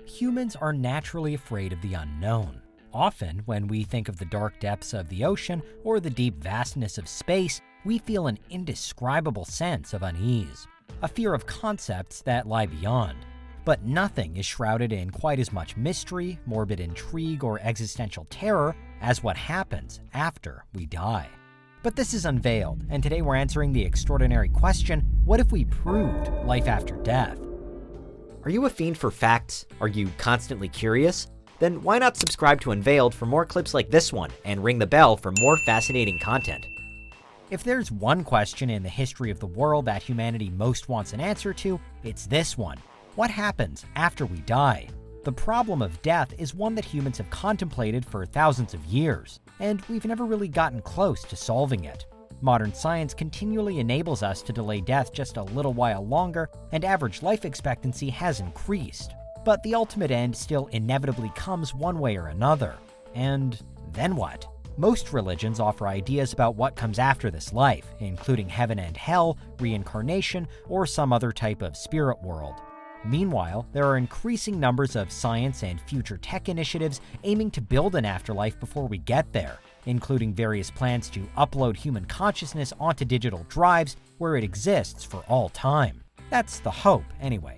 Humans are naturally afraid of the unknown. Often, when we think of the dark depths of the ocean or the deep vastness of space, we feel an indescribable sense of unease, a fear of concepts that lie beyond. But nothing is shrouded in quite as much mystery, morbid intrigue, or existential terror as what happens after we die. But this is Unveiled, and today we're answering the extraordinary question, what if we proved life after death? Are you a fiend for facts? Are you constantly curious? Then why not subscribe to Unveiled for more clips like this one and ring the bell for more fascinating content? If there's one question in the history of the world that humanity most wants an answer to, it's this one. What happens after we die? The problem of death is one that humans have contemplated for thousands of years, and we've never really gotten close to solving it. Modern science continually enables us to delay death just a little while longer, and average life expectancy has increased. But the ultimate end still inevitably comes one way or another. And then what? Most religions offer ideas about what comes after this life, including heaven and hell, reincarnation, or some other type of spirit world. Meanwhile, there are increasing numbers of science and future tech initiatives aiming to build an afterlife before we get there, including various plans to upload human consciousness onto digital drives where it exists for all time. That's the hope, anyway.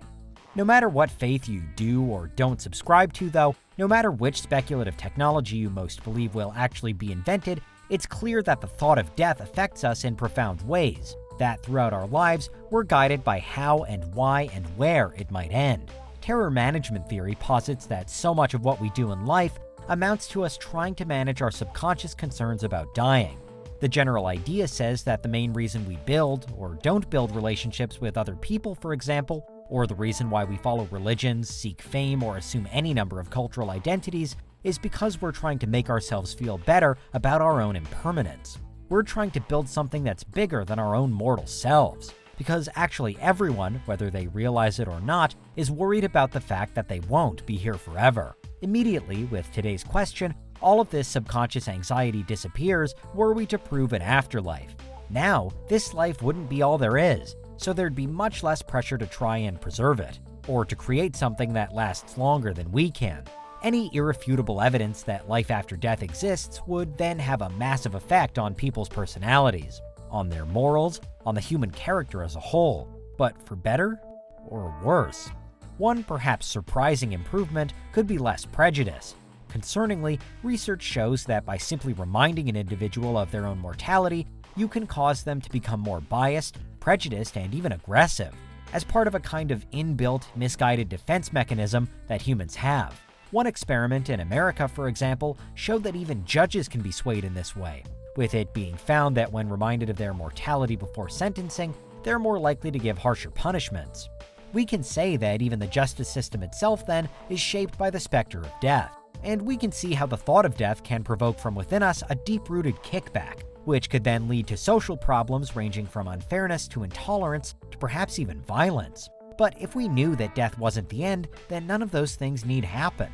No matter what faith you do or don't subscribe to, though, no matter which speculative technology you most believe will actually be invented, it's clear that the thought of death affects us in profound ways, that throughout our lives, we're guided by how and why and where it might end. Terror management theory posits that so much of what we do in life amounts to us trying to manage our subconscious concerns about dying. The general idea says that the main reason we build or don't build relationships with other people, for example, or the reason why we follow religions, seek fame, or assume any number of cultural identities is because we're trying to make ourselves feel better about our own impermanence. We're trying to build something that's bigger than our own mortal selves. Because actually everyone, whether they realize it or not, is worried about the fact that they won't be here forever. Immediately, with today's question, all of this subconscious anxiety disappears were we to prove an afterlife. Now, this life wouldn't be all there is, so there'd be much less pressure to try and preserve it, or to create something that lasts longer than we can. Any irrefutable evidence that life after death exists would then have a massive effect on people's personalities, on their morals, on the human character as a whole, but for better or worse. One perhaps surprising improvement could be less prejudice. Concerningly, research shows that by simply reminding an individual of their own mortality, you can cause them to become more biased, prejudiced, and even aggressive, as part of a kind of inbuilt, misguided defense mechanism that humans have. One experiment in America, for example, showed that even judges can be swayed in this way, with it being found that when reminded of their mortality before sentencing, they're more likely to give harsher punishments. We can say that even the justice system itself, then, is shaped by the specter of death, and we can see how the thought of death can provoke from within us a deep-rooted kickback, which could then lead to social problems ranging from unfairness to intolerance to perhaps even violence. But if we knew that death wasn't the end, then none of those things need happen.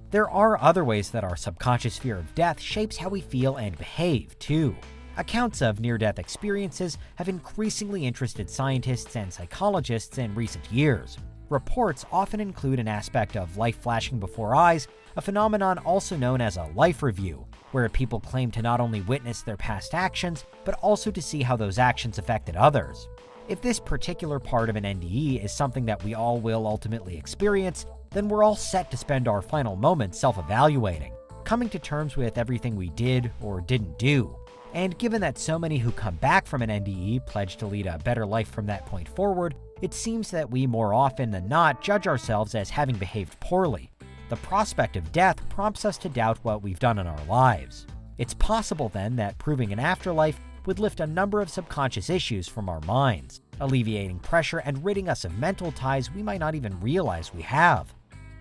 There are other ways that our subconscious fear of death shapes how we feel and behave, too. Accounts of near-death experiences have increasingly interested scientists and psychologists in recent years. Reports often include an aspect of life flashing before eyes, a phenomenon also known as a life review, where people claim to not only witness their past actions, but also to see how those actions affected others. If this particular part of an NDE is something that we all will ultimately experience, then we're all set to spend our final moments self-evaluating, coming to terms with everything we did or didn't do. And given that so many who come back from an NDE pledge to lead a better life from that point forward, it seems that we more often than not judge ourselves as having behaved poorly. The prospect of death prompts us to doubt what we've done in our lives. It's possible then that proving an afterlife would lift a number of subconscious issues from our minds, alleviating pressure and ridding us of mental ties we might not even realize we have.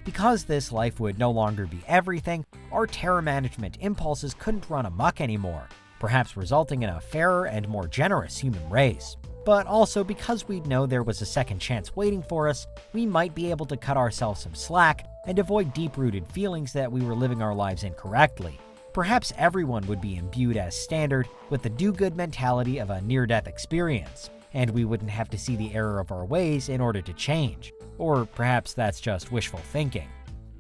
Because this life would no longer be everything, our terror management impulses couldn't run amok anymore, perhaps resulting in a fairer and more generous human race. But also because we'd know there was a second chance waiting for us, we might be able to cut ourselves some slack and avoid deep-rooted feelings that we were living our lives incorrectly. Perhaps everyone would be imbued as standard with the do-good mentality of a near-death experience, and we wouldn't have to see the error of our ways in order to change. Or perhaps that's just wishful thinking.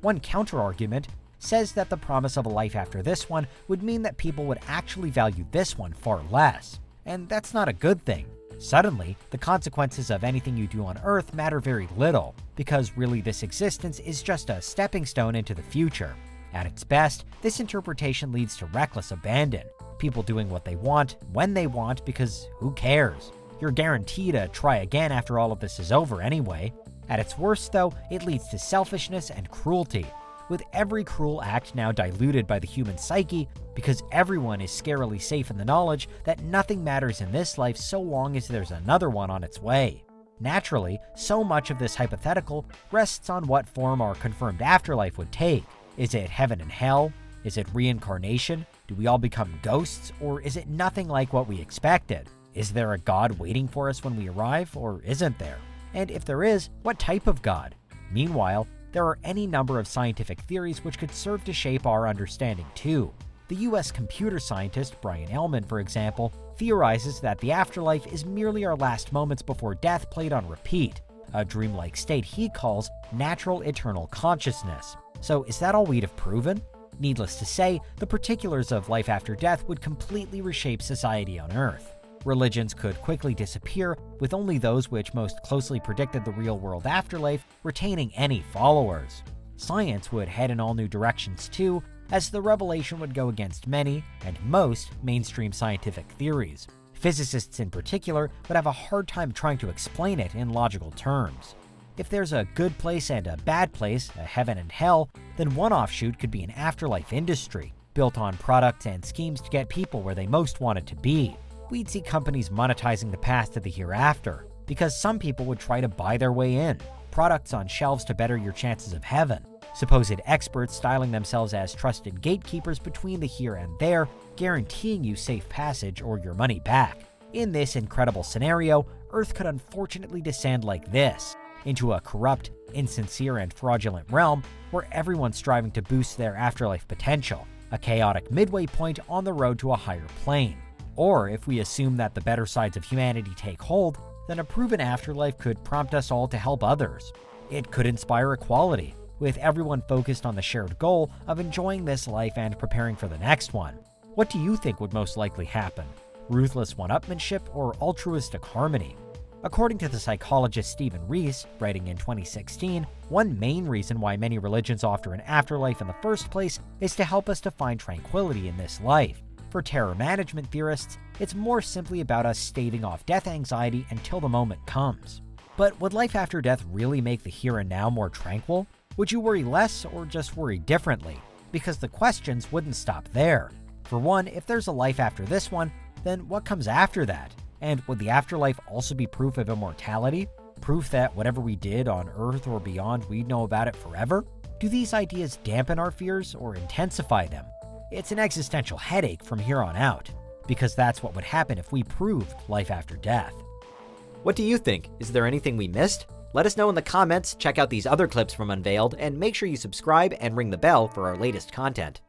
One counterargument says that the promise of a life after this one would mean that people would actually value this one far less. And that's not a good thing. Suddenly, the consequences of anything you do on Earth matter very little, because really this existence is just a stepping stone into the future. At its best, this interpretation leads to reckless abandon, people doing what they want, when they want, because who cares? You're guaranteed to try again after all of this is over anyway. At its worst though, it leads to selfishness and cruelty, with every cruel act now diluted by the human psyche because everyone is scarily safe in the knowledge that nothing matters in this life so long as there's another one on its way. Naturally, so much of this hypothetical rests on what form our confirmed afterlife would take. Is it heaven and hell? Is it reincarnation? Do we all become ghosts? Or is it nothing like what we expected? Is there a God waiting for us when we arrive, or isn't there? And if there is, what type of God? Meanwhile, there are any number of scientific theories which could serve to shape our understanding too. The US computer scientist Brian Ellman, for example, theorizes that the afterlife is merely our last moments before death played on repeat, a dreamlike state he calls natural eternal consciousness. So is that all we'd have proven? Needless to say, the particulars of life after death would completely reshape society on Earth. Religions could quickly disappear, with only those which most closely predicted the real-world afterlife retaining any followers. Science would head in all new directions too, as the revelation would go against many, and most, mainstream scientific theories. Physicists in particular would have a hard time trying to explain it in logical terms. If there's a good place and a bad place, a heaven and hell, then one offshoot could be an afterlife industry, built on products and schemes to get people where they most wanted to be. We'd see companies monetizing the path to the hereafter, because some people would try to buy their way in, products on shelves to better your chances of heaven, supposed experts styling themselves as trusted gatekeepers between the here and there, guaranteeing you safe passage or your money back. In this incredible scenario, Earth could unfortunately descend like this, into a corrupt, insincere, and fraudulent realm where everyone's striving to boost their afterlife potential, a chaotic midway point on the road to a higher plane. Or if we assume that the better sides of humanity take hold, then a proven afterlife could prompt us all to help others. It could inspire equality, with everyone focused on the shared goal of enjoying this life and preparing for the next one. What do you think would most likely happen? Ruthless one-upmanship or altruistic harmony? According to the psychologist Stephen Rees, writing in 2016, one main reason why many religions offer an afterlife in the first place is to help us to find tranquility in this life. For terror management theorists, it's more simply about us staving off death anxiety until the moment comes. But would life after death really make the here and now more tranquil? Would you worry less or just worry differently? Because the questions wouldn't stop there. For one, if there's a life after this one, then what comes after that? And would the afterlife also be proof of immortality? Proof that whatever we did on Earth or beyond, we'd know about it forever? Do these ideas dampen our fears or intensify them? It's an existential headache from here on out, because that's what would happen if we proved life after death. What do you think? Is there anything we missed? Let us know in the comments, check out these other clips from Unveiled, and make sure you subscribe and ring the bell for our latest content.